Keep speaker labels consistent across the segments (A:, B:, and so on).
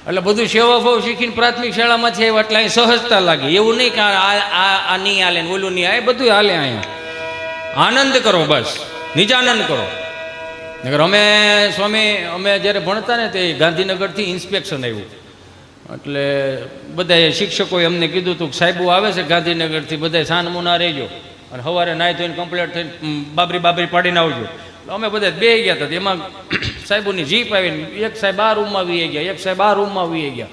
A: એટલે બધું સેવાભાવ શીખીને પ્રાથમિક શાળામાં છે એટલે અહીં સહજતા લાગે. એવું નહીં કે આ નહીં હાલે ને ઓલું નહીં, આ બધું હાલે. અહીંયા આનંદ કરો, બસ નિજાનંદ કરો. નગર અમે સ્વામી અમે જ્યારે ભણતા ને તે ગાંધીનગરથી ઇન્સ્પેક્શન આવ્યું, એટલે બધા શિક્ષકોએ અમને કીધું હતું કે સાહેબો આવે છે ગાંધીનગરથી, બધા સાનમુના રહેજો અને સવારે નાહી ધોઈને કમ્પ્લીટ થઈને બાબરી પાડીને આવજો. અમે બધા બે ગયા હતા. એમાં સાહેબોની જીપ આવીને એક સાહેબ આ રૂમમાં વી ગયા, એક સાહેબ આ રૂમમાં વી ગયા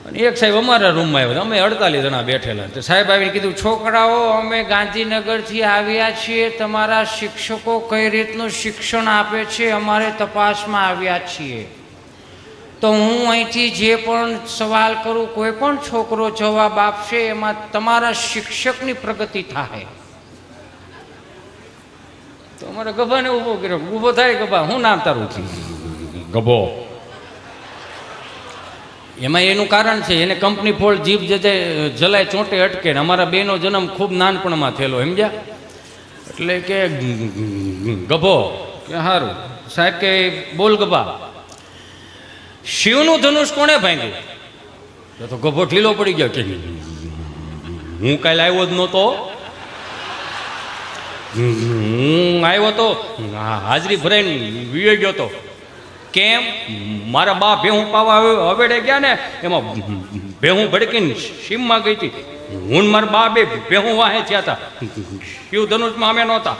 A: અને એક સાહેબ અમારા રૂમમાં આવ્યા. અમે 48 જણા બેઠેલા. તો સાહેબ આવીને કીધું, છોકરાઓ અમે ગાંધીનગરથી આવ્યા છીએ, તમારા શિક્ષકો કઈ રીતનું શિક્ષણ આપે છે અમારે તપાસમાં આવ્યા છીએ. તો હું અહીંથી જે પણ સવાલ કરું, કોઈ પણ છોકરો જવાબ આપશે એમાં તમારા શિક્ષકની પ્રગતિ થાય. તો અમારે ગભાને ઊભો કર્યો. ઊભો થાય ગભા, હું નામ તારું છે? ગભો. એમાં એનું કારણ છે, એને કંપની ફોલ્ડ જીભ જે જલાય ચોંટે અટકે ને. અમારા બેનો જન્મ ખૂબ નાનપણમાં થયેલો, સમજ્યા? એટલે કે ગભો કે સારું. સાહેબ કે બોલ ગભા, શિવનું ધનુષ કોણે ભાંગ્યું? તો ગભો ઢીલો પડી ગયો કે હું કાલે આવ્યો જ નહોતો, હું આવ્યો તો હાજરી ભરાઈને વીએ ગયો તો. કેમ? મારા બા ભેહું પાવા હવેડે ગયા ને, એમાં ભેહું ભડકીને સીમમાં ગઈ હતી. હું મારા બા બે ભેહું વાહે થયા હતા, શિવ ધનુષમાં અમે નહોતા.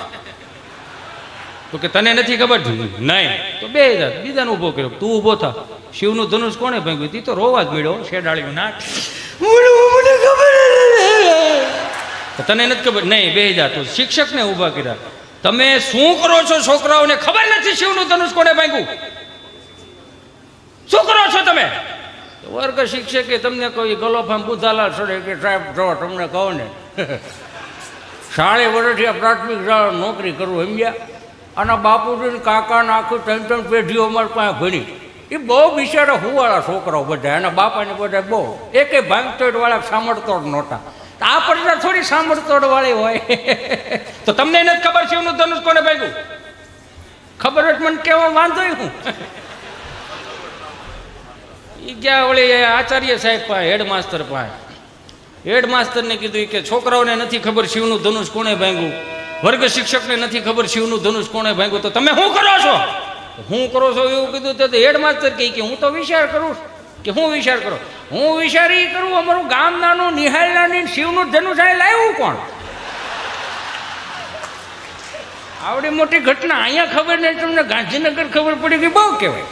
A: તો કે તને નથી ખબર? નહીં. તો બે બીજાને ઊભો કર્યો, તું ઊભો થા. શિવનું ધનુષ કોણે ભાંગ્યું? તી તો રોવા જ મળ્યો, શેડાળ્યું નાક. મને ખબર તને નથી ખબર? નહીં. બે જા. તો શિક્ષકને ઊભા કર્યા. તમે શું કરો છો? છોકરાઓને ખબર નથી શિવનું ધનુષ કોણે ભાંગ્યું? શું કરો છો તમે? વર્ગ શિક્ષકે તમને કોઈ ગલોફામ બુધાલા છોડે કે સાહેબ જો તમને કહો ને, 40 વર્ષથી પ્રાથમિક નોકરી કરવું, સમજ્યા? આના બાપુજી કાકા આખું 3 પેઢીઓ અમારી પાસે ભણી. એ બહુ બિચારા હુવાળા છોકરાઓ બધા, એના બાપાને બધા બહુ એકે ભાંગતોડ વાળા સાંભળતો જ નહોતા. આ પડતા થોડી સાંભળતોડ વાળી હોય. તો તમને નથી ખબર શિવનું ધનુષ કોને ભાગ્યું? ખબર જ મને કેવો વાંધો હું. એ ગયા વળી આચાર્ય સાહેબ પાસે, હેડમાસ્ટર પાસે. હેડમાસ્ટરને કીધું કે છોકરાઓને નથી ખબર શિવનું ધનુષ કોણે ભાંગ્યું, વર્ગ શિક્ષકને નથી ખબર શિવનું ધનુષ કોણે ભાંગ્યું, તો તમે શું કરો છો? હું કરો છો એવું કીધું તો હેડમાસ્ટર કહે કે હું તો વિચાર કરું. કે હું વિચાર કરો? હું વિચાર એ કરું, અમારું ગામ નાનું નિહાળ નાની, શિવનું ધનુષ આ લાવ્યું કોણ? આવડી મોટી ઘટના અહીંયા ખબર નહીં, તમને ગાંધીનગર ખબર પડી ગઈ, બહુ કહેવાય.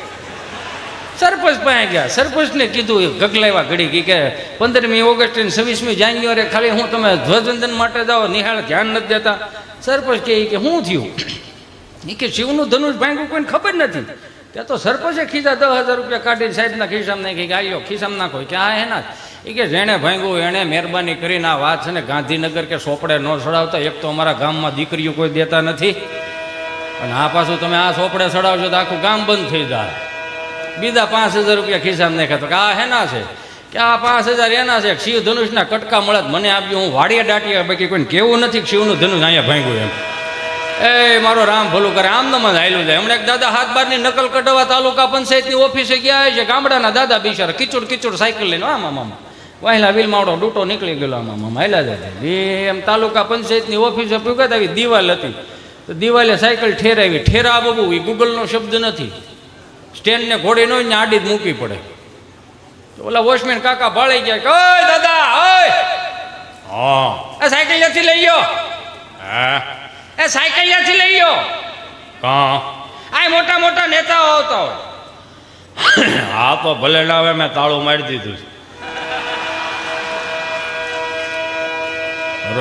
A: સરપંચ પાસે ગયા. સરપંચને કીધું, ગગલાવ્યા ઘડી કે 15મી ઓગસ્ટ અને 26મી જાન્યુઆરી ખાલી હું તમે ધ્વજવંદન માટે જાઓ, નિહાળ ધ્યાન નથી દેતા. સરપંચ કહે કે શું થયું? એ કે શિવનું ધનુષ ભાંગ્યું કોઈને ખબર નથી. ત્યાં તો સરપંચે ખીસા 10,000 રૂપિયા કાઢીને સાહેબના ખિસ્સામાં નાખી કે આયો ખિસ્સામાં નાખો. કે આ એના એ કે જેણે ભાંગ્યું એણે મહેરબાની કરીને આ વાત છે ને ગાંધીનગર કે સોપડે ન ચડાવતા. એક તો અમારા ગામમાં દીકરીઓ કોઈ દેતા નથી, અને આ પાછું તમે આ સોપડે ચડાવશો તો આખું ગામ બંધ થઈ જાય. બીજા 5,000 રૂપિયા ખિસ્સામાં નાખ્યા. તો કે આ હેના છે? કે આ 5,000 એના છે. શિવ ધનુષના કટકા મળે મને આપ્યું, હું વાડીએ દાટીએ, બાકી કોઈને કેવું નથી કે શિવનું ધનુષ અહીંયા ભાંગ્યું એમ. એ મારો રામ ભલું કરે, આમ નમ જ હાયલું જાય. હમણાં એક દાદા 7-12ની નકલ કઢાવવા તાલુકા પંચાયતની ઓફિસે ગયા છે. ગામડાના દાદા બિચારા કિચોડ સાયકલ લઈને આમાં મામા વાહેલા વીલ માવડો ડૂટો નીકળી ગયેલો આમાં મામા હાયલા જાય. એમ તાલુકા પંચાયતની ઓફિસે પૂગતા આવી દિવાલ હતી, તો દિવાલે સાયકલ ઠેરાવી. ઠેરા બબુ એ ગૂગલનો શબ્દ નથી. સ્ટેન્ડને ઘોડી ન હોય ને આડી જ મૂકવી પડે. તો ઓલા વોચમેન કાકા ભાળી ગયા કે ઓય દાદા ઓય, હા એ સાયકલ નથી લઈ ગયો? હા એ સાયકલ નથી લઈ ગયો? હા આ મોટા મોટા નેતાઓ આવતા હોય. હા તો ભલે ના આવે, મેં તાળું મારી દીધું છે.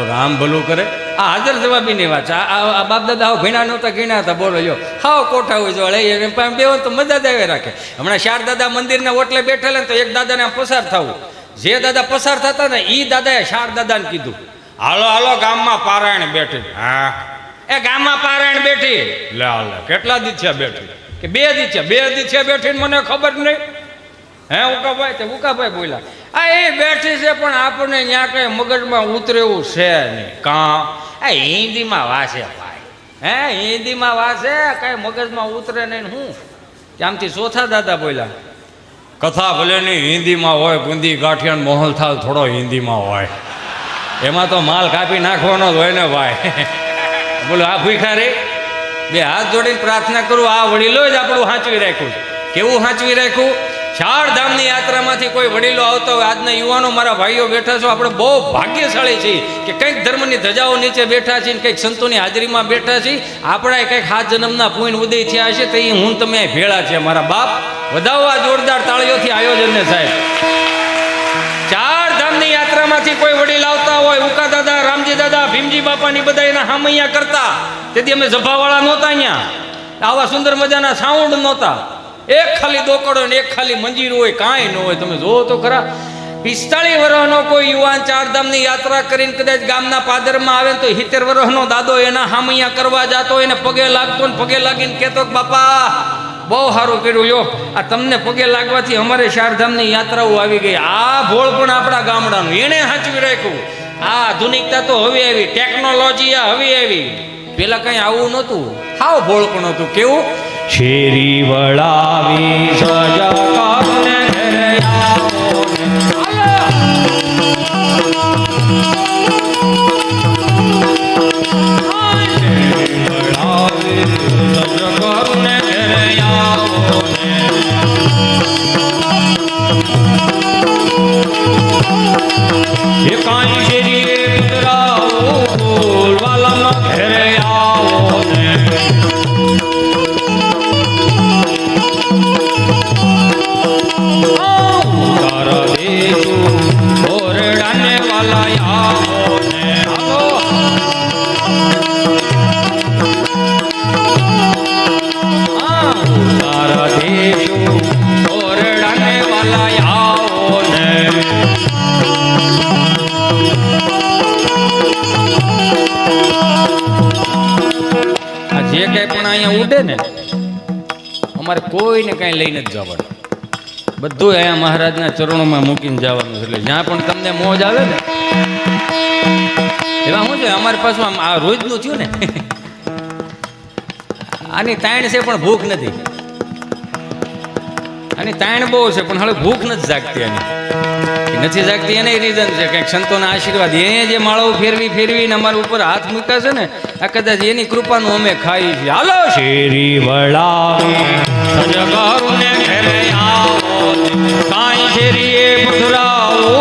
A: રામ ભલું કરે. આ હાજર જવાબીની વાત છે. આ બાપ દાદા ભીણા નહોતા ગીણા હતા. બોલો જો હાવ કોઠા હોય જો બેવો તો મજા જ આવે રાખે. હમણાં 4 દાદા મંદિરના ઓટલે બેઠેલા ને, તો એક દાદાને આમ પસાર થવું. જે દાદા પસાર થતા ને એ દાદાએ 4 દાદાને કીધું, હાલો હાલો ગામમાં પારાયણ બેઠી. હા એ ગામમાં પારાયણ બેઠી. લે હાલે કેટલા દી છે બેઠી? કે 2 દી છે. 2 દી છે બેઠી મને ખબર નહીં. હે ઉકાભાઈ? તે ઉકાભાઈ બોલ્યા, આ એ બેઠી છે પણ આપણને ત્યાં કઈ મગજમાં ઉતરે એવું છે નહીં. કાં આ હિન્દીમાં વાસે ભાઈ, હે હિન્દીમાં વાસે, કઈ મગજમાં ઉતરે નહીં. હું ત્યાંથી ચોથા દાદા બોલ્યા, કથા ભલેની હિન્દીમાં હોય, બુંદી ગાંઠિયા મોહલ થાળ થોડો હિન્દીમાં હોય, એમાં તો માલ કાપી નાખવાનો જ હોય ને ભાઈ. બોલો આ ભૂખા રે, બે હાથ જોડીને પ્રાર્થના કરું, આ વડીલો જ આપણું સાચવી રાખ્યું. કેવું સાચવી રાખ્યું? 4 ધામની યાત્રામાંથી કોઈ વડીલો આવતા હોય. આજના યુવાનો મારા ભાઈઓ બેઠા છો, આપણે બહુ ભાગ્યશાળી છીએ કે કંઈક ધર્મની ધજાઓ નીચે બેઠા છીએ, કંઈક સંતોની હાજરીમાં બેઠા છીએ. આપણા કંઈક 7 જન્મના પુણ્ય ઉદય થયા હશે, તો એ હું તમે ભેળા છે. મારા બાપ વધાવો આ જોરદાર તાળીઓથી આયોજનને સાહેબ. 4 ધામની યાત્રામાંથી કોઈ વડીલ આવતા હોય, ઉકા દાદા, રામજી દાદા, ભીમજી બાપાની બધા એના હામૈયા કરતા. તેથી અમે જભાવાળા નહોતા, અહીંયા આવા સુંદર મજાના સાઉન્ડ નહોતા. એક ખાલી દોકડો ને એક ખાલી મંજીર હોય, કાંઈ ન હોય. તમે જોવો તો ખરા, 45 વર્ષનો કોઈ યુવાન 4 ધામની યાત્રા કરીને કદાચ ગામના પાદરમાં આવે તો 70 વર્ષનો દાદો એના હામૈયા કરવા જતો, એને પગે લાગતો ને પગે લાગીને કહેતો કે બાપા બહુ સારું કર્યું યો, આ તમને પગે લાગવાથી અમારે 4 ધામની યાત્રાઓ આવી ગઈ. આ ભોળ પણ આપણા ગામડાનું એણે સાચવી રાખ્યું. આ આધુનિકતા તો હવે આવી, ટેકનોલોજી હવે આવી. પેલા કઈ આવું નહોતું, હાવ ભોળ પણ હતું. કેવું? શેરી વળાવી સજકાને ઘરે આવો ને અમારે કોઈને કાંઈ લઈને જ જવાનું, બધું અહીંયા મહારાજના ચરણોમાં મૂકીને જવાનું છે. એટલે જ્યાં પણ તમને મોજ આવે ને એવા શું છે, અમારી પાસે આ રોજનું થયું ને આની તાણ છે પણ ભૂખ નથી. આની તાણ બહુ છે પણ હવે ભૂખ નથી જાગતી. આની નથી જાગતી એને રીઝન છે કંઈક સંતોના આશીર્વાદ. એને જે માળાઓ ફેરવીને અમારા ઉપર હાથ મૂક્યા છે ને, આ કદાચ એની કૃપાનું અમે ખાઈ છીએ. હાલો શેરી વળાવી સજગારુને ઘરે આવો, કાંઈ શેરી એ પધરાવો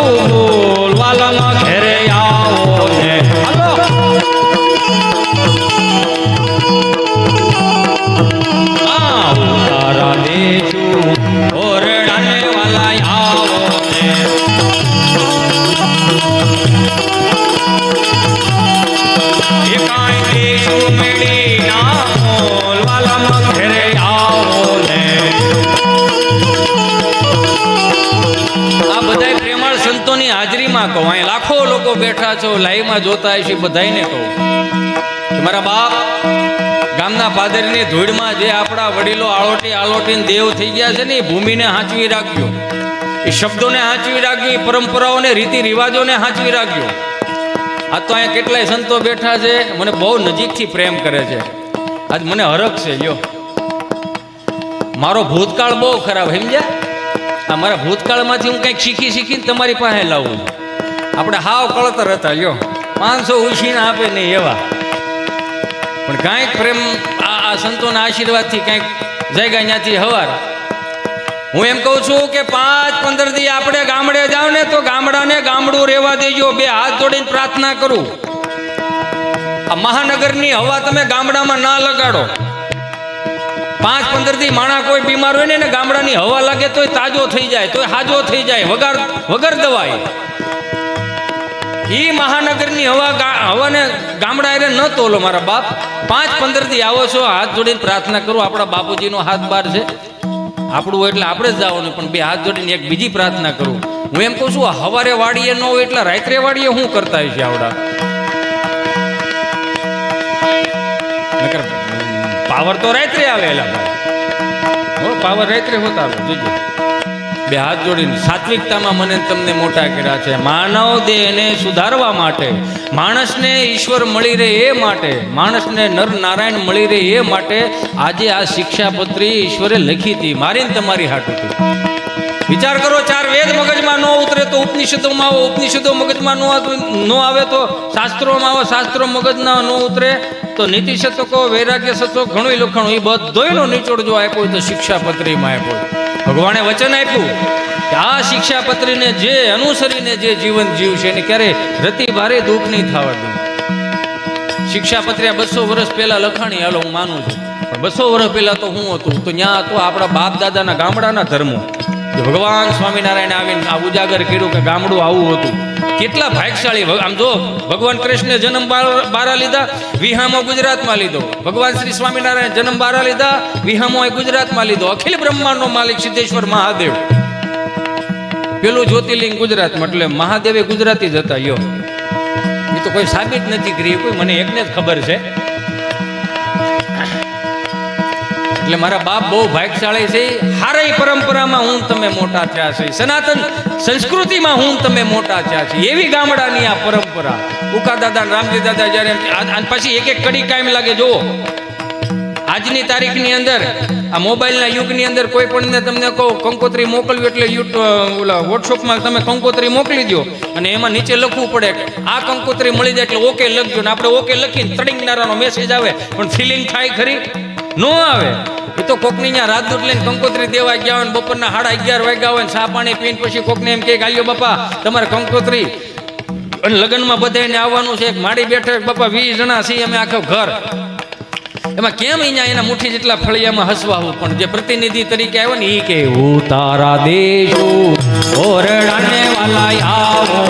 A: વાલામાં ઘરે આવો ને. હાલો તારા દેશું ઓરડાને વાલા આવો ને. એ કાંઈ દેશું મેળી ના મોલ વાલામાં ઘરે આવો ને. આ બધાય પ્રેમાળ સંતોની હાજરીમાં કહું, અહીં લાખો લોકો બેઠા છો, લાઈવમાં જોતા હશે, બધાને કહું કે મારા બાપ ગામના પાદરની ધૂળમાં જે આપણા વડીલો આલોટીને દેવ થઈ ગયા છે ને, એ ભૂમિને સાચવી રાખજો, એ શબ્દોને સાચવી રાખજો, એ પરંપરાઓને રીતિ રિવાજોને સાચવી રાખજો. આ તો અહીંયા કેટલાય સંતો બેઠા છે, મને બહુ નજીકથી પ્રેમ કરે છે. આજ મને હરખ છે. લ્યો મારો ભૂતકાળ બહુ ખરાબ, સમજ્યા? આ મારા ભૂતકાળમાંથી હું કંઈક શીખીને તમારી પાસે લાવું. આપણે હાવ કળતર હતા. લ્યો 500 ઉછીને આપે નહીં એવા, પણ કાંઈક પ્રેમ આ સંતોના આશીર્વાદથી કાંઈક જાગ્યા ત્યાંથી હવાર. હું એમ કહું છું કે 5-15 દી આપણે ગામડે જાવ ને તો ગામડાને ગામડું રહેવા દેજો. 2 હાથ જોડીને પ્રાર્થના કરું, આ મહાનગરની હવા તમે ગામડામાં ના લગાડો. 5-15 દી માણા કોઈ બીમાર હોય ને ગામડાની હવા લાગે તોય તાજો થઈ જાય, તોય હાજો થઈ જાય, વગર દવાઈ. ઈ મહાનગરની હવાને ગામડા એને ન તોલો મારા બાપ. 5-15 દી આવો છો, હાથ જોડીને પ્રાર્થના કરું. આપણા બાપુજીનો હાથ બાર છે, આપણું એટલે આપણે જ જવાનું, પણ 2 હાથ જોડીને એક બીજી પ્રાર્થના કરું. હું એમ કહું છું, હવારે વાડીએ ન હોય એટલે રાત્રે વાડીએ શું કરતા હોય છે આવડા? નકર પાવર તો રાત્રે આવેલા ભાઈ, પાવર રાત્રે હોતા આવે. જોજો 2 હાથ જોડીને સાત્વિકતામાં મને તમને મોટા કર્યા છે. માનવ દેહને સુધારવા માટે, માણસને ઈશ્વર મળી રહે એ માટે, માણસને નર નારાયણ મળી રહે એ માટે આજે આ શિક્ષાપત્રી ઈશ્વરે લખી હતી, મારી ને તમારી હાટુથી. વિચાર કરો, 4 વેદ મગજમાં ન ઉતરે તો ઉપનિષદોમાં આવો, ઉપનિષદો મગજમાં ન આવે તો શાસ્ત્રોમાં આવો, શાસ્ત્રો મગજના ન ઉતરે તો નીતિ શતકો, વૈરાગ્ય શતકો ઘણું લખાણું, એ બધોયનો નિચોડ જો આપ્યો તો શિક્ષાપત્રીમાં આપ્યો. ભગવાને વચન આપ્યું કે આ શિક્ષાપત્રીને જે અનુસરીને જે જીવન જીવશે એને ક્યારે રતિ ભારે દુઃખ નહીં થવા દે. શિક્ષાપત્રી 200 વર્ષ પહેલા લખાણી, હાલો હું માનું છું, પણ 200 વર્ષ પહેલા તો હું હતું તો ત્યાં તો આપણા બાપ દાદાના ગામડાના ધર્મો ભગવાન સ્વામિનારાયણ આવીને આ ઉજાગર કર્યું કે ગામડું આવું હતું. કેટલા ભાગ્યશાળી. આમ જો ભગવાન કૃષ્ણે જન્મ બારા લીધા, વિહામો ગુજરાતમાં લીધો. ભગવાન શ્રી સ્વામિનારાયણ જન્મ બારા લીધા, વિહામો ગુજરાતમાં લીધો. અખિલ બ્રહ્માંડનો માલિક સિદ્ધેશ્વર મહાદેવ, પેલું જ્યોતિર્લિંગ ગુજરાતમાં, એટલે મહાદેવે ગુજરાતી જ હતા. યો એ તો કોઈ સાબિત નથી કરી, કોઈ મને એકને જ ખબર છે. એટલે મારા બાપ બહુ ભાગ્યશાળી છે. હારી પરંપરામાં હું તમે મોટા થયા છે, સનાતન સંસ્કૃતિમાં હું તમે મોટા થયા છે, એવી ગામડાની આ પરંપરા. ઉકા દાદા, રામજી દાદા જ્યારે પછી એક કડી કાયમ લાગે. જુઓ આજની તારીખની અંદર, આ મોબાઈલના યુગની અંદર કોઈ પણને તમને કહો કંકોત્રી મોકલવી એટલે ઓલા વોટ્સઅપમાં તમે કંકોત્રી મોકલી દો અને એમાં નીચે લખવું પડે આ કંકોત્રી મળી જાય એટલે ઓકે લખજો. ને આપણે ઓકે લખીને તડિંગનારાનો મેસેજ આવે, પણ ફિલિંગ થાય ખરી? ન આવે. એ તો કોકની ત્યાં રાત દૂધ લઈને કંકોત્રી દેવા ગયા હોય, બપોરના 11:30 વાગ્યા હોય, ચા પાણી પીને પછી કોકને એમ કે ગાલ્યો બાપા તમારે કંકોત્રી, અને લગ્નમાં બધાને આવવાનું છે, માડી બેઠે બાપા 20 જણા છીએ અમે, આખો ઘર. એમાં કેમ અહીંયા એના મુઠ્ઠી જેટલા ફળિયામાં હસવાવું, પણ જે પ્રતિનિધિ તરીકે આવ્યો ને એ કે તારા દેશો ઓરડાને વાલા આવો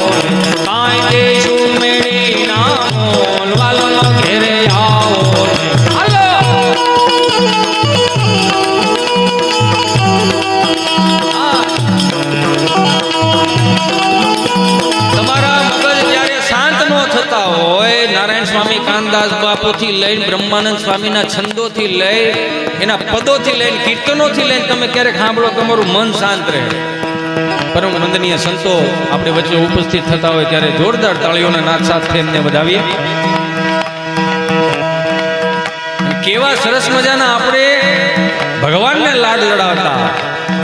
A: કાંઈ દેશો મેળી ના મોલ વાલો ઘેરે આવો. તમારા મગજ જ્યારે શાંત ન થતા હોય, નારાયણ સ્વામી કાનદાસ બાપુથી લઈને બ્રહ્માનંદ સ્વામીના છંદોથી લઈ, એના પદોથી લઈને, કીર્તનોથી લઈને તમે ક્યારેક સાંભળો, તમારું મન શાંત રહે. પરમ વંદનીય સંતો આપણી વચ્ચે ઉપસ્થિત થતા હોય ત્યારે જોરદાર તાળીઓના નાદ સાથે એમને વધાવીએ. કેવા સરસ મજાના આપણે ભગવાનને લાડ લડાવતા,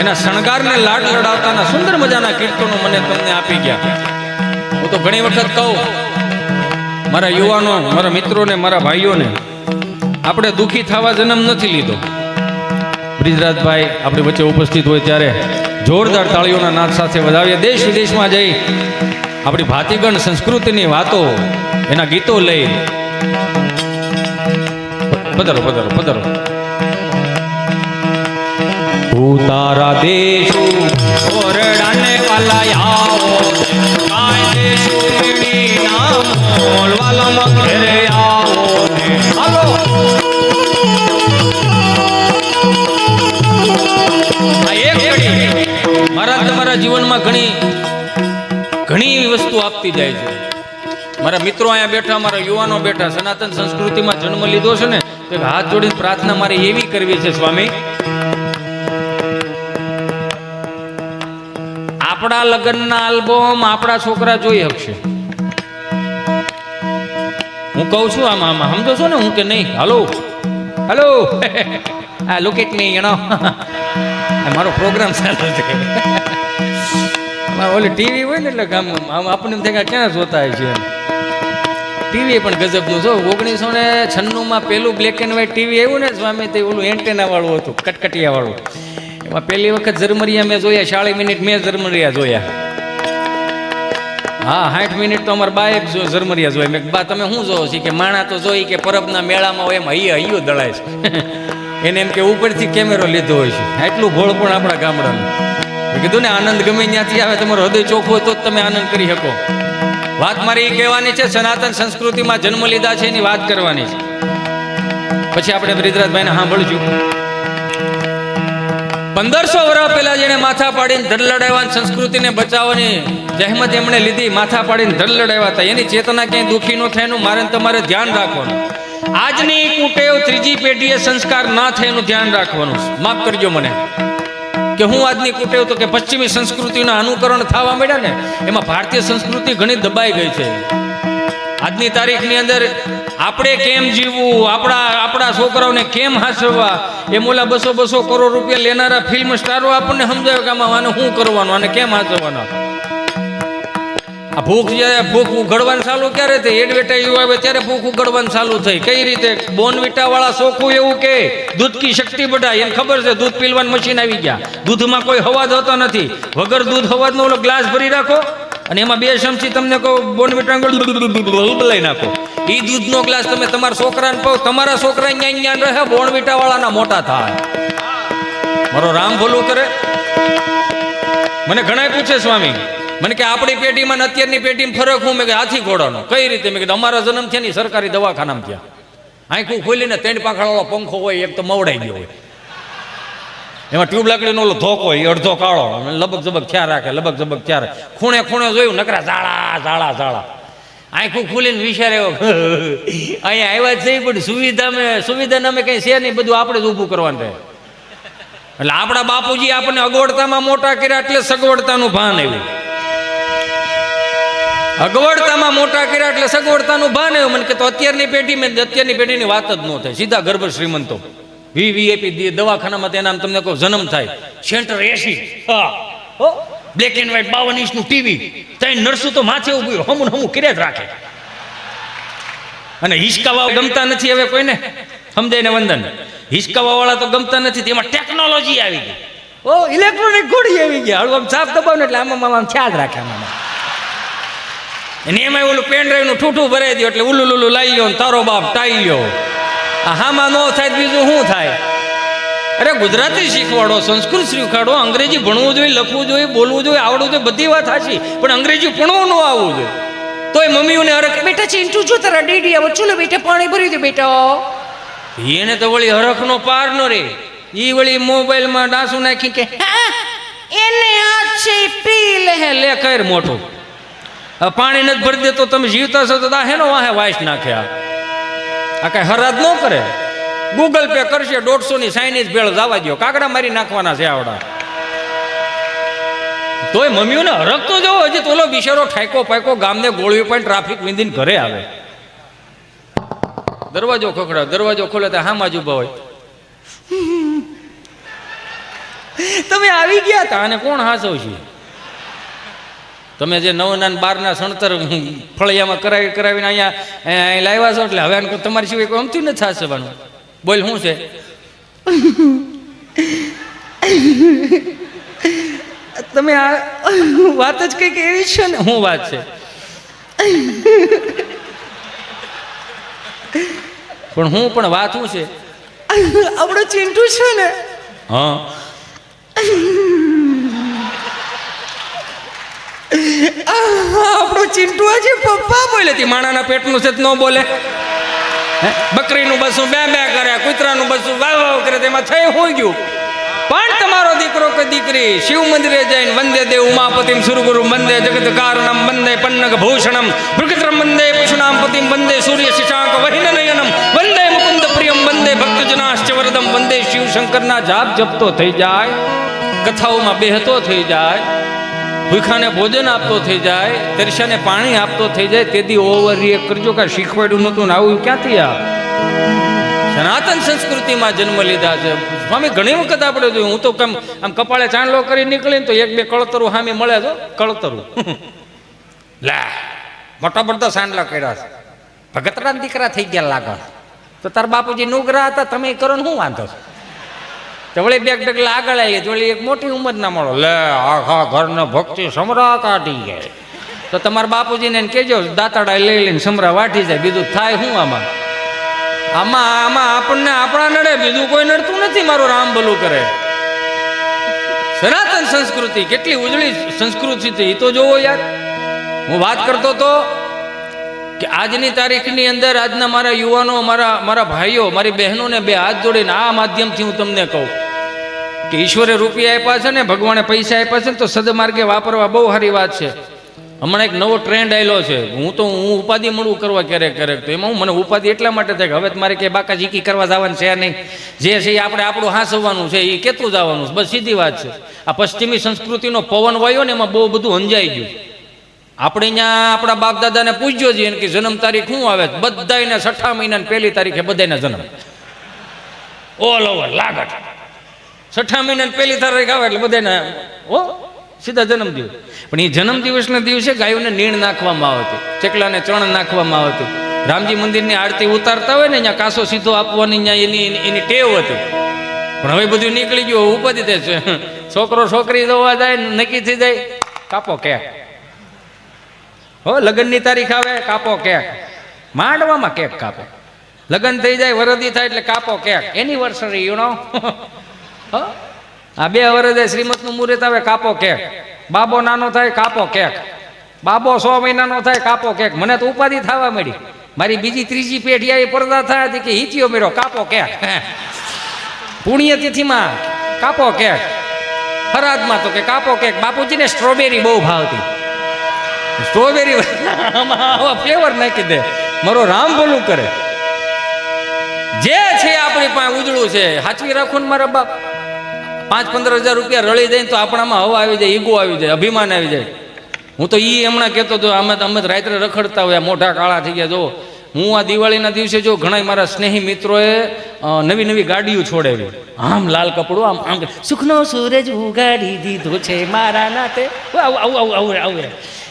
A: એના શણગારને લાડ લડાવતાના સુંદર મજાના કીર્તનો મને તમને આપી ગયા. હું તો ઘણી વખત કહું મારા યુવાનો, મારા મિત્રોને, મારા ભાઈઓને, આપણે દુઃખી થવા જન્મ નથી લીધો. બ્રિજરાજભાઈ આપણી વચ્ચે ઉપસ્થિત હોય ત્યારે જોરદાર તાળીઓના નાદ સાથે વધાવીએ. દેશ વિદેશમાં જઈ આપણી ભાતીગણ સંસ્કૃતિની વાતો, એના ગીતો લઈ પધારો પધારો પધારો. તારા દેશો ઓરડાને વાલા આવો કાંઈ દેશો મેળી ના મોલ વાલા ઘેરે આવો. હાલો આ એક ઘડી મારા તમારા જીવનમાં ઘણી એવી વસ્તુ આપતી જાય છે. મારા મિત્રો અહીંયા બેઠા, મારા યુવાનો બેઠા, સનાતન સંસ્કૃતિમાં જન્મ લીધો છે ને, તો હાથ જોડીને પ્રાર્થના મારે એવી કરવી છે, સ્વામી આપણા લગ્નના આલ્બમ આપણા છોકરા જોઈ શકશે. હું કહું છું આમાં સમજો છો ને હું કે નહીં? હાલો હાલો આ look it me, you know મારો પ્રોગ્રામ ચાલુ છે. ઓલી ટીવી હોય ને એટલે આમ આપણને એમ થાય કે ક્યાં જોતા હોય છે. ટીવી પણ ગજબનું છો. 1996માં પેલું બ્લેક એન્ડ વ્હાઈટ ટીવી આવ્યું ને સ્વામી, તે ઓલું એન્ટેના વાળું હતું, કટકટિયા વાળું. એમાં પહેલી વખત ઝરમરિયા મેં જોયા, 40 મિનિટ મેં ઝરમરિયા જોયા. હા 60 મિનિટ તો અમારા બાએ ઝરમરિયા જોયા. મેં બા તમે શું જોવો છો? કે માણા તો જોઈ કે પરબના મેળામાં હોય એમ હૈયો દળાય છે. એને એમ કે ઉપરથી કેમેરો લીધો હોય છે. એટલું ભોળ પણ આપણા ગામડાનું. મેં કીધું ને આનંદ ગમે ત્યાંથી આવે, તમારો હૃદય ચોખ્ખું હોય તો જ તમે આનંદ કરી શકો. વાત મારી એ કહેવાની છે, સનાતન સંસ્કૃતિમાં જન્મ લીધા છે એની વાત કરવાની છે. પછી આપણે બ્રિજરાજભાઈને સાંભળશું. 1500 વર્ષ પહેલા જેને માથા પાડીને ધડ લડાવવાની, સંસ્કૃતિને બચાવવાની જહેમત એમણે લીધી, માથા પાડીને ધડ લડાવ્યા હતા, એની ચેતના ક્યાંય દુઃખી ન થાય એનું મારે તમારે ધ્યાન રાખવાનું. આજની કુટેવ ત્રીજી પેઢીએ સંસ્કાર ના થાય એનું ધ્યાન રાખવાનું. માફ કરજો મને કે હું આજની કુટેવ તો કે પશ્ચિમી સંસ્કૃતિના અનુકરણ થવા મળ્યા ને, એમાં ભારતીય સંસ્કૃતિ ઘણી દબાઈ ગઈ છે. આજની તારીખની અંદર આપણે કેમ જીવવું, આપણા છોકરાઓને કેમ હાંસવવા, એ મોલા 200 કરોડ રૂપિયા લેનારા ફિલ્મ સ્ટારો આપણને સમજાવે કે આમાં આને શું કરવાનું, આને કેમ હાંસવવાનો. આ ભૂખ ઉઘડવાનું ચાલુ ક્યારે થઈ? એડવર્ટાઈઝ આવે ત્યારે ભૂખ ઉઘડવાનું ચાલુ થઈ. કઈ રીતે? બોર્નવિટા વાળા ચોખ્ખું એવું કે દૂધ કી શક્તિ બઢાય. એને ખબર છે દૂધ પીલવાનું મશીન આવી ગયા, દૂધમાં કોઈ હવાજ હોતો નથી. વગર દૂધ હવાજનો ઓલો ગ્લાસ ભરી રાખો અને એમાં 2 ચમચી તમને કહો બોર્નવિટા બદલાઈ નાખો. એ દૂધનો ગ્લાસ તમે તમારા છોકરાને પાવ, તમારા છોકરા જ્ઞાન રહે, બોર્નવિટા વાળાના મોટા થાય. મારો રામ ભલું કરે. મને ઘણા પૂછે સ્વામી, મને કે આપણી પેઢીમાં અત્યારની પેઢીમાં ફરક હું? મેં કે હાથી ઘોડાનો. કઈ રીતે? મેં કીધું અમારા જન્મ છે ને સરકારી દવાખાનામાં થયા. આંખું ખોલીને 3 પાંખડાવાળો પંખો હોય, એક તો મવડાઈ ગયો હોય, એમાં ટ્યુબ લાકડીનો ઓલો ધોકો હોય, અડધો કાળો, લબક જબક થયા રાખે, લબક જબક થયા રાખે. ખૂણે ખૂણે જોયું, નકરા ઝાડા. આંખું ખોલીને વિચાર્યો અહીંયા આવ્યા જ નહીં, પણ સુવિધા અમે કઈ છે નહીં, બધું આપણે જ ઊભું કરવાનું રહે. એટલે આપણા બાપુજી આપણને અગવડતામાં મોટા કર્યા, એટલે સગવડતાનું ભાન આવ્યું. અગવડતામાં મોટા કર્યા એટલે સગવડતાનું ભાન આવ્યું. મને કે તો અત્યારની પેઢીની વાત જ ન થાય. સીધા ગર્ભ શ્રીમંતો વીવીઆઈપી દવાખાનામાં તેના નામ તમને કહો જન્મ થાય. Center AC, black and white 52 ઇંચનું ટીવી, 3 નર્સો તો માથે ઉભી હમું કર્યા જ રાખે. અને હિસકાવા ગમતા નથી હવે કોઈને, સમજાય ને વંદન? હિસકાવા વાળા તો ગમતા નથી. તેમાં ટેકનોલોજી આવી ગઈ, ઇલેક્ટ્રોનિક ઘોડી આવી ગયા. હળવું આમ સાફ દબાવ ને એટલે આમ ખ્યાલ રાખે. અને એમાં ઓલું પેન ડ્રાઈવ નું ઠૂઠું ભરાઈ દો એટલે ઉલુલુલું લાવી લ્યો, તારો બાપ ટાઈ લ્યો. હામાં ન થાય બીજું શું થાય? અરે ગુજરાતી શીખવાડો, સંસ્કૃત શીખવાડો, અંગ્રેજી ભણવું જોઈએ, લખવું જોઈએ, બોલવું જોઈએ, આવડવું જોઈએ, બધી વાત સાચી, પણ અંગ્રેજી ભણવું ન આવવું જોઈએ. તોય મમ્મીઓને હરખ, બેટા ચિંટુ જો તારા ડેડી આવો, ચલો બેટા પાણી ભરી દો બેટા. એને તો વળી હરખનો પાર ન રે. ઈ વળી મોબાઈલમાં ડાસું નાખી કે એને હાથ છે પી લે કર મોટું. પાણી નથી ભરી દેતો, તમે જીવતા છો તો હેનો વાહે વાઈસ નાખ્યા. આ કઈ હરાજ ન કરે. ગૂગલ પે કરશે, 150 ની ચાઇનીઝ ભેળ જવા દો, કાગડા મારી નાખવાના છે આવડા. તોય મમ્મીઓને હરખ તો જોવો. હજી તો ઓલો બિચારો ઠાયકો પાયકો ગામને ગોળવી પણ ટ્રાફિક વિંધીને ઘરે આવે. દરવાજો ખખડાવે, દરવાજો ખોલે તો હામાં જ ઉભા હોય. તમે આવી ગયા હતા અને કોણ હાસવ છે? તમે જે 9 ના 12 ના સણતર ફળિયામાં કરાવીને અહીંયા લાવ્યા છો, એટલે હવે તમારી સિવાય કોઈ અમથી નથી હાસવાનું. બોલ શું છે? તમે આ વાત જ કંઈક એવી છે ને. શું વાત છે? પણ વાત શું છે? આપણો ચિંટુ છે ને, હા, આપણો ચિંટુ આજે પપ્પા બોલે તી. માણાના પેટનું છે ન બોલે. બકરીનું બસું બે કરે, કૂતરાનું બસું વાવ કરે, તેમાં થઈ હોઈ ગયું. પણ તમારો દીકરો કે દીકરી શિવ મંદિરે જઈને વંદે દેવ ઉમાપતિમ સુરગુરુ વંદે જગત કારણમ વંદે પન્નગ ભૂષણમ ભૃગત્રમ વંદે પશુનામ પતિમ વંદે સૂર્ય શિશાંક વહિન નયનમ વંદે મુકુંદ પ્રિયમ વંદે ભક્તજનાશ્ચ વરદમ વંદે શિવ શંકરના જાપ જપતો થઈ જાય, કથાઓમાં બેહતો થઈ જાય, ભૂખાને ભોજન આપતો થઈ જાય, તરસ્યાને પાણી આપતો થઈ જાય, તેથી ઓવર રિએક્ટ કરજો કે શીખવાડ્યું નહોતું ને આવું ક્યાંથી? આ સનાતન સંસ્કૃતિમાં જન્મ લીધા છે. સ્વામી ઘણી વખત આપણે જોયું, હું તો આમ કપાળે ચાંદલો કરી નીકળીને તો 1-2 કળતરું સામે મળે તો કળતરું લે મોટા બધા સાંડલા કર્યા છે, ભગતરા દીકરા થઈ ગયા લાગે. તો તાર બાપુજી નુગરા હતા, તમે કરો ને શું વાંધો છે? તો વળી 2 ડગલા આગળ આવી તો વળી એક મોટી ઉંમર ના મળો, લે આખા ઘરને ભક્તિ સમરા કાઢી જાય. તો તમારા બાપુજીને કહેજો દાંતડા લઈ લઈને સમરા વાટી જાય. બીજું થાય શું આમાં? આમાં આપણને આપણા નડે, બીજું કોઈ નડતું નથી. મારું રામ ભલું કરે. સનાતન સંસ્કૃતિ કેટલી ઉજળી સંસ્કૃતિ છે એ તો જોવો યાર. હું વાત કરતો હતો કે આજની તારીખની અંદર આજના મારા યુવાનો, મારા ભાઈઓ, મારી બહેનોને 2 હાથ જોડીને આ માધ્યમથી હું તમને કહું કે ઈશ્વરે રૂપિયા આપ્યા છે ને, ભગવાને પૈસા આપ્યા છે ને, તો સદમાર્ગે વાપરવા બહુ સારી વાત છે. હમણાં એક નવો ટ્રેન્ડ આવેલો છે. હું ઉપાધિ મળવું કરવા ક્યારેક તો એમાં મને ઉપાધિ એટલા માટે થાય કે હવે મારે કે બાકા જીકી કરવા જવાનું છે નહીં. જે છે એ આપણે આપણું હાંસવાનું છે, એ કેતું જવાનું છે, બસ સીધી વાત છે. આ પશ્ચિમી સંસ્કૃતિનો પવન વાયો ને એમાં બહુ બધું અંજાઈ ગયું. આપણે અહીંયા આપણા બાપ દાદાને પૂછ્યો છીએ કે જન્મ તારીખ શું આવે, બધાને 6 મહિનાની 1લી તારીખે બધાના જન્મ, ઓલ ઓવર લાગટ 6 મહિનાની 1લી તારીખ આવે એટલે બધાને ઓ સીધા જન્મદિવસ. પણ એ જન્મદિવસના દિવસે ગાયોને નીણ નાખવામાં આવતી, ચકલાને ચણ નાખવામાં આવતી. રામજી મંદિરની આરતી ઉતારતા હોય ને અહીંયા કાસો સીધો આપવાની અહીંયા એની ટેવ હતી. પણ હવે બધું નીકળી ગયું, ઉપાધિ થાય છે. છોકરો છોકરી જોવા જાય નક્કી થઈ જાય, કાપો કેક. હો લગ્નની તારીખ આવે, કાપો કેક. માંડવામાં કેક કાપે. લગ્ન થઈ જાય, વરદી થાય એટલે કાપો કેક. Anniversary you know. આ 2 વર્ષે શ્રીમતનું મુહૂર્ત આવે, કાપો કેક. બાબો નાનો થાય, કાપો કેક. બાબો 100 મહિનાનો થાય, કાપો કેક. મને તો ઉપાધિ થવા મળી. મારી બીજી ત્રીજી પેઢી આવી પડદા થાય હતી કે હિચ્યો મેરો, કાપો કેક. પુણ્યતિથિમાં કાપો કેક. ફરાદમાં તો કે કાપો કેક. બાપુજીને સ્ટ્રોબેરી બહુ ભાવતી, સ્ટ્રોબેરી ફ્લેવર નાખી દે. મારો રામ ભલું કરે. જે છે આપણી પાસે ઉજળું છે, સાચવી રાખો ને મારા બાપ. 5-15 હજાર રૂપિયા રળી જાય તો આપણામાં હવા આવી જાય, ઈગો આવી જાય, અભિમાન આવી જાય. હું તો હમણાં કહેતો હતો, અમે રાત્રે રખડતા હોય, મોઢા કાળા થઈ ગયા. જો હું આ દિવાળીના દિવસે જો ઘણા મારા સ્નેહી મિત્રોએ નવી ગાડીઓ છોડાવી, આમ લાલ કપડું, આમ સુખનો સૂરજ ઉગાડી દીધો છે મારા નાતે, આવું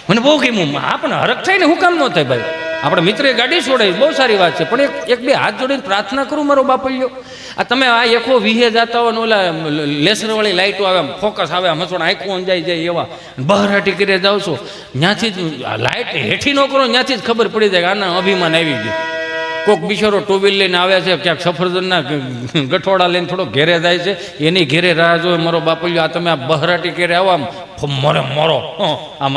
A: મને બહુ ગમ્યું. આપણને હરખ થાય ને, હું કામ ન થાય ભાઈ. આપણા મિત્રએ ગાડી છોડાવી, બહુ સારી વાત છે. પણ એક બે હાથ જોડીને પ્રાર્થના કરું મારો બાપલ્યો. આ તમે આ એકો વિહે જતા હોય ને, ઓલા લેસરવાળી લાઇટો આવે, ફોકસ આવે, મસોડ આંખું અંજાઈ જાય એવા, બહારાટી કરી જાવ છો, ત્યાંથી જ લાઇટ હેઠી ન કરો, ત્યાંથી જ ખબર પડી જાય કે આના અભિમાન આવી ગયું. કોઈક બિચારો 2 વ્હીલ લઈને આવે છે, ક્યાંક સફરજનના ગઠોડા લઈને થોડો ઘેરે જાય છે, એની ઘેરે રાહ જોવે મારો બાપલ્યો. આ તમે આ બહારાટી ઘેરે આવો, આમ મરો આમ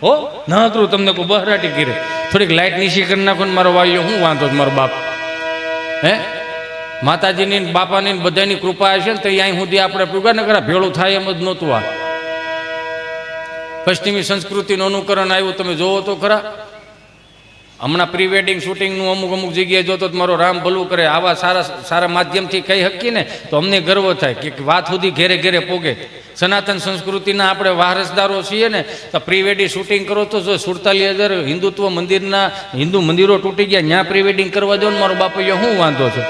A: હો ના કરું તમને કોઈ બહારાટી ઘેરે થોડીક લાઇટ નીચી કરી નાખો ને મારો વાલ્યો, શું વાંધો મારો બાપ. હે માતાજીની બાપાની બધાની કૃપા હશે ને તો અહીં સુધી આપણે પૂગા ન કરા ભેળું થાય એમ જ નહોતું. આ પશ્ચિમી સંસ્કૃતિનું અનુકરણ આવ્યું, તમે જોવો તો ખરા. હમણાં પ્રી વેડિંગ શૂટિંગનું અમુક જગ્યાએ જોતો મારો રામ ભલું કરે. આવા સારા માધ્યમથી કહી શકીએ ને તો અમને ગર્વ થાય કે વાત સુધી ઘેરે ઘેરે પોગે. સનાતન સંસ્કૃતિના આપણે વારસદારો છીએ ને, તો પ્રી વેડિંગ શૂટિંગ કરો તો જો 47,000 હિન્દુત્વ હિન્દુ મંદિરો તૂટી ગયા, ત્યાં પ્રી વેડિંગ કરવા દો ને મારો બાપૈયો, શું વાંધો છે?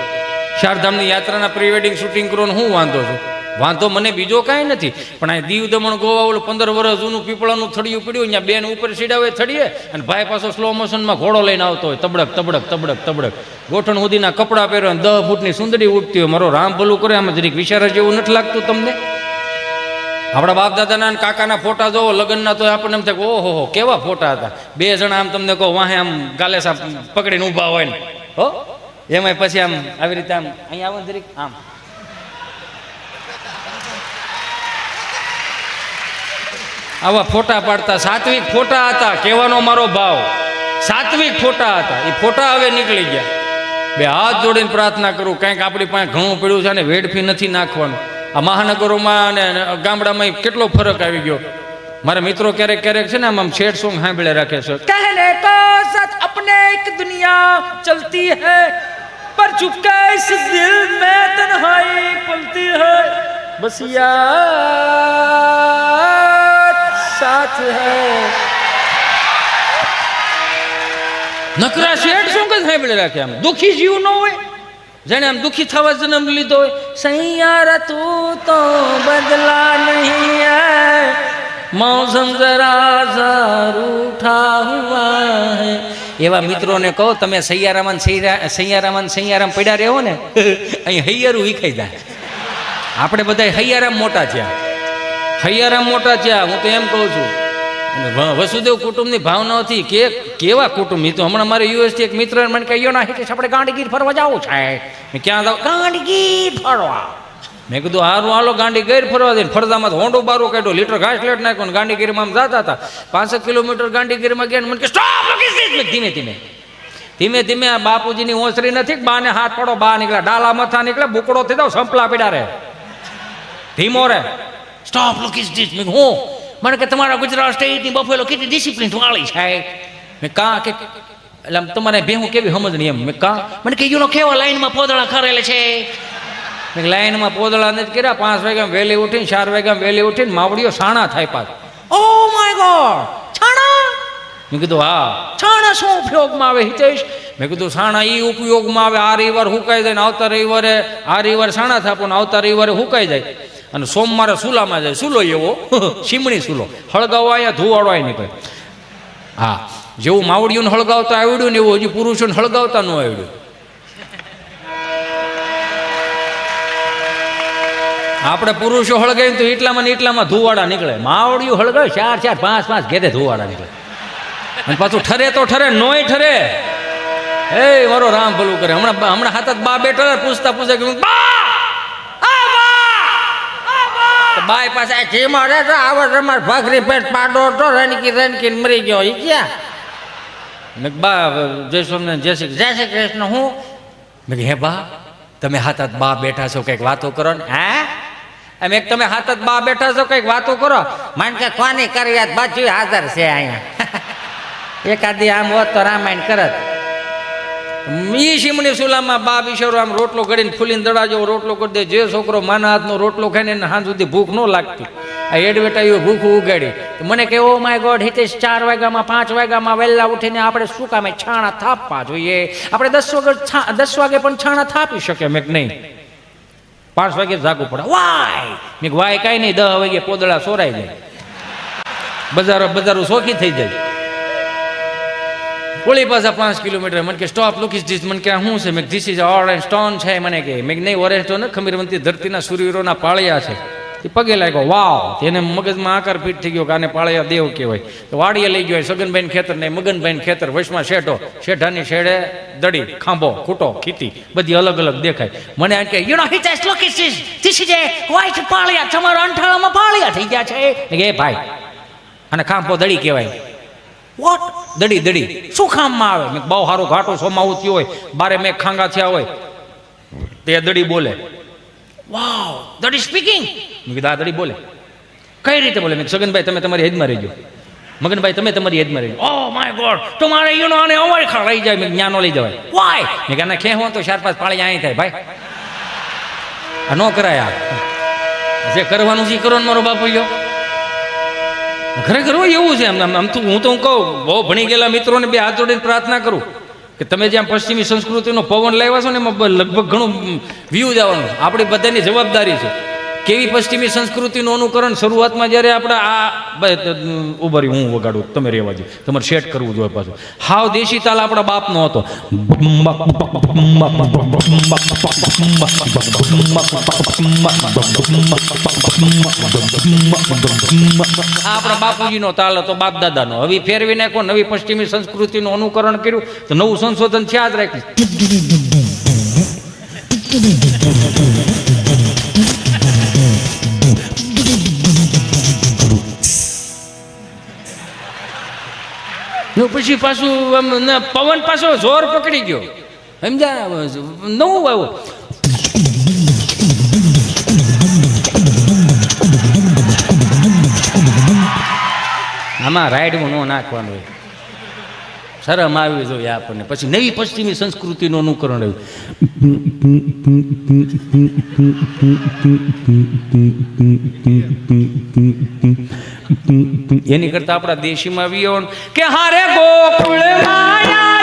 A: ચારધામની યાત્રાના પ્રી વેડિંગ શૂટિંગ કરો ને શું વાંધો છે? વાંધો મને બીજો કાંઈ નથી. પણ આ દીવ દમણ ગોવા ઓલું 15 વર્ષ જૂનું પીપળાનું થડિયું પડ્યું, ત્યાં બેન ઉપર સીડાવે થડીએ અને ભાઈ પાછો સ્લો મોશનમાં ઘોડો લઈને આવતો હોય, તબડક ગોઠણ સુધીના કપડાં પહેરો, 10 ફૂટની સુંદરી ઉઠતી હોય. મારો રામ ભલું કરે. આમાં જરીક વિચાર જેવું નથી લાગતું તમને? આપણા બાપ દાદાના અને કાકાના ફોટા જોવો લગ્નના, તો આપણને એમ થાય ઓહો કેવા ફોટા હતા. 2 જણા આમ તમને કહો વાહે આમ ગાલેસા પકડીને ઊભા હોય ને, હો એમાં પછી આમ આવી રીતે આમ અહીંયા આવો ને જરીક આમ આવા ફોટા પાડતા. સાત્વિક ફોટા હતા, કહેવાનો મારો ભાવ, સાત્વિક ફોટા હતા. એ ફોટા હવે નીકળી ગયા. 2 હાથ જોડીને પ્રાર્થના કરું, કંઈક આપણી પાસે ઘણું પડ્યું છે અને વેડફી નથી નાખવાનું. આ મહાનગરોમાં અને ગામડામાં કેટલો ફરક આવી ગયો. મારા મિત્રો ક્યારેક છે ને આમ છેડ સોંગ સાંભળે રાખે છે, કહેને કો સાથ અપને એક દુનિયા ચલતી હૈ પર ચુપકે ઇસ દિલ મેં તન્હાઈ પલતી હૈ બસ યાર સાથ હૈ. નકરા શેડ સોંગ જ સાંભળે રાખે. આમ દુખી જીવ ન હોય, જેને આમ દુખી થવા જન્મ લીધો હોય, સૈયારા તું તો બદલા નહીં હૈ, મૌસમ જરા ઝા રૂઠા હુઆ હૈ. એવા મિત્રોને કહો તમે સૈયારામાં પડ્યા રહો ને, અહીં હૈયારું વિખાઈ જાય. આપણે બધા હૈયારામ મોટા થયા. હું તો એમ કહું છું. અને વસુદેવ કુટુંબની ભાવનાથી કેવા કુટુંબ. તો હમણાં મારે યુએસથી એક મિત્ર મને કહ્યો ના હિતેશ આપણે ગાંડીગીર ફરવા જવું છે. મેં ક્યાં જાવ? ગાંડીગીર ફરવા. મેં કીધું હારું હાલો ગાંડીગીર ફરવા દઈને. ફરદામાં હોંડું બારું કાઢ્યો, લીટર ઘાસ લેટ નાખ્યો ને ગાંડીગીરમાં આમ જતા હતા. 5 કિલોમીટર ગાંડીગીરમાં ગયા. મને કે સ્ટોપ, ધીમે ધીમે આ બાપુજીની ઓસરી નથી, બાને હાથ પડો, બા નીકળ્યા, ડાલા મથા નીકળ્યા, બુકડો થઈ જાવ, સંપલા પીડા રે, ધીમો રે, સ્ટોપ લુક ઇઝ ધીસ. મેં હું મને કે તમારા ગુજરાત સ્ટેટની બફેલો કેટલી ડિસિપ્લિન વાળી છે. મેં કા કે એટલે તમારે ભેહું કેવી સમજણી એમ. મેં કા મને કે યુનો કેવા લાઈનમાં પોદળા ખરેલે છે. મેં લાઈનમાં પોદળા નથી કર્યા. 5 વાગ્યા વહેલી ઉઠીને 4 વાગ્યા વહેલી ઉઠીને માવડીઓ સાણા થાય પાછ. ઓ માય ગોડ, છાણા મેં કીધું હા. છાણા શું ઉપયોગમાં આવે હિતેશ? મેં કીધું છાણા એ ઉપયોગમાં આવે, આ રવિવાર હુકાઈ જાય ને આવતા રવિવારે, આ રવિવારે છાણા થાપો ને આવતા રવિવારે હુકાઈ જાય, અને સોમવારે સુલામાં જાય. સુલો એવો શીમણી સુલો હળગાવવા અહીંયા ધુવાડો નીકળે. હા, જેવું માવડીઓને હળગાવતા આવડ્યું ને એવું હજી પુરુષોને હળગાવતા ન આવડ્યું. આપણે પુરુષો હળગાવીને તો એટલામાં ને એટલામાં ધુવાડા નીકળે. માવડીઓ હળગાવે 4 4 5 5 ઘેરે ધુવાડા નીકળે. અને પાછું ઠરે તો ઠરે, નોય ઠરે. એ મારો રામ ભલું કરે. હમણાં હાથ બા બેઠા પૂછતા બાય પાસે જે મારે તો આવો તમાર ભાખરી પેટ પાડો તો રણકી મરી ગયો. ઈ ક્યાં? મેં બા જય સ્વામિનારાયણ, જય શ્રી કૃષ્ણ. હું મેં હે બા તમે હાથ બા બેઠા છો, કંઈક વાતો કરો ને. હે એમ એક તમે હાથ બા બેઠા છો, કંઈક વાતો કરો. માન કે કોની કરવી બાજુ હાજર છે અહીંયા. એકાદી આમ હોત તો રામાયણ કરત. ઈ શીમણી સુલામાં બા બિચારો આમ રોટલો ઘડીને ફૂલીને દડા જેવો રોટલો કરી દે. જે છોકરો માના હાથનો રોટલો ખાઈને એને હાથ સુધી ભૂખ ન લાગતી, આ એડવેટાઈઓ ભૂખ ઉગાડી. મને કે ઓ માય ગોડ હિતેશ, 4 વાગ્યામાં 5 વાગ્યામાં વહેલા ઉઠીને આપણે શું કામે છાણા થાપવા જોઈએ? આપણે 10 વાગે પણ છાણા થાપી શકે. મેં નહીં, 5 વાગે જાગવું પડે. વાય મેં વાય કાંઈ નહીં, 10 વાગે પોદળા સોરાઈ જાય, બજારો સોખી થઈ જાય. ઓળી પાછા 5 કિલોમીટર. મને કે સ્ટોપ લુક ઇઝ ધીસ. મને કે શું છે? મેં ધીસ ઇઝ ઓરેન્જ સ્ટોન છે. મને કે મેં નહીં, ઓરેન્જ સ્ટોન ખમીરવંતી ધરતીના સૂર્યવીરોના પાળિયા છે. એ પગે લાગ્યો, વાવ. એને મગજમાં આકાર ફીટ થઈ ગયો કે આને પાળિયા દેવ કહેવાય. તો વાડીએ લઈ ગયો. સગનભાઈ ખેતર ને મગનભાઈ ખેતર, વચમાં શેઠો, શેઠાની શેડે દડી, ખાંભો, ખૂટો, ખીતી બધી અલગ અલગ દેખાય. મને એમ કે you know Hitesh look is this is a white પાળિયા, તમારા અંઠાળામાં પાળિયા થઈ ગયા છે. એ ભાઈ અને ખાંભો દડી કહેવાય. વોટ? દડી શું કામમાં આવે? મેં બહુ સારું ઘાટું સોમાવું થયું હોય, બારે મેં ખાંગા થયા હોય, તે દડી બોલે. વાવ, દડી સ્પીકિંગ. મેં કીધું આ દડી બોલે. કઈ રીતે બોલે? મેં સગનભાઈ તમે તમારી હેજમાં રહેજો, મગનભાઈ તમે તમારી હેજમાં રહેજો. ઓ માય ગોડ, તમારે યુનો આને અવાય ખા લઈ જાય. મેં જ્ઞાનો લઈ જવાય. વાય મેં કે ખેહો તો 4 5 પાળી અહીં થાય ભાઈ. આ ન કરાય. આ જે કરવાનું છે કરો ને મારો બાપુ. ખરેખર એવું છે. આમ તો હું કહું, બહુ ભણી ગયેલા મિત્રોને 2 હાથ જોડીને પ્રાર્થના કરું કે તમે જ્યાં પશ્ચિમી સંસ્કૃતિનો પવન લાવ્યા છો ને એમાં લગભગ ઘણું વ્યૂ જવાનું. આપણી બધાની જવાબદારી છે કેવી પશ્ચિમી સંસ્કૃતિનું અનુકરણ. શરૂઆતમાં જ્યારે આપણે આ ઉભરી હું વગાડું, તમે રહેવા દો, તમારે સેટ કરવું જોઈએ પાછું. હાવ દેશી તાલ આપણા બાપનો હતો. આપણા બાપુજીનો તાલ હતો, બાપ દાદાનો. હવે ફેરવી નાખો, નવી પશ્ચિમી સંસ્કૃતિનું અનુકરણ કર્યું તો નવું સંશોધન છે જ રાખ્યું. પછી પાછું પવન પાછો જોર પકડી ગયો, સમજ્યા? નવું આવ્યું. આમાં રાઈડમાં ન નાખવાનું હોય, શરમ આવી જોઈએ આપણને. પછી નવી પશ્ચિમી સંસ્કૃતિનું અનુકરણ આવ્યું. એની કરતા આપણા દેશીમાં આવ્યો કે હારે ગોકુળ માયા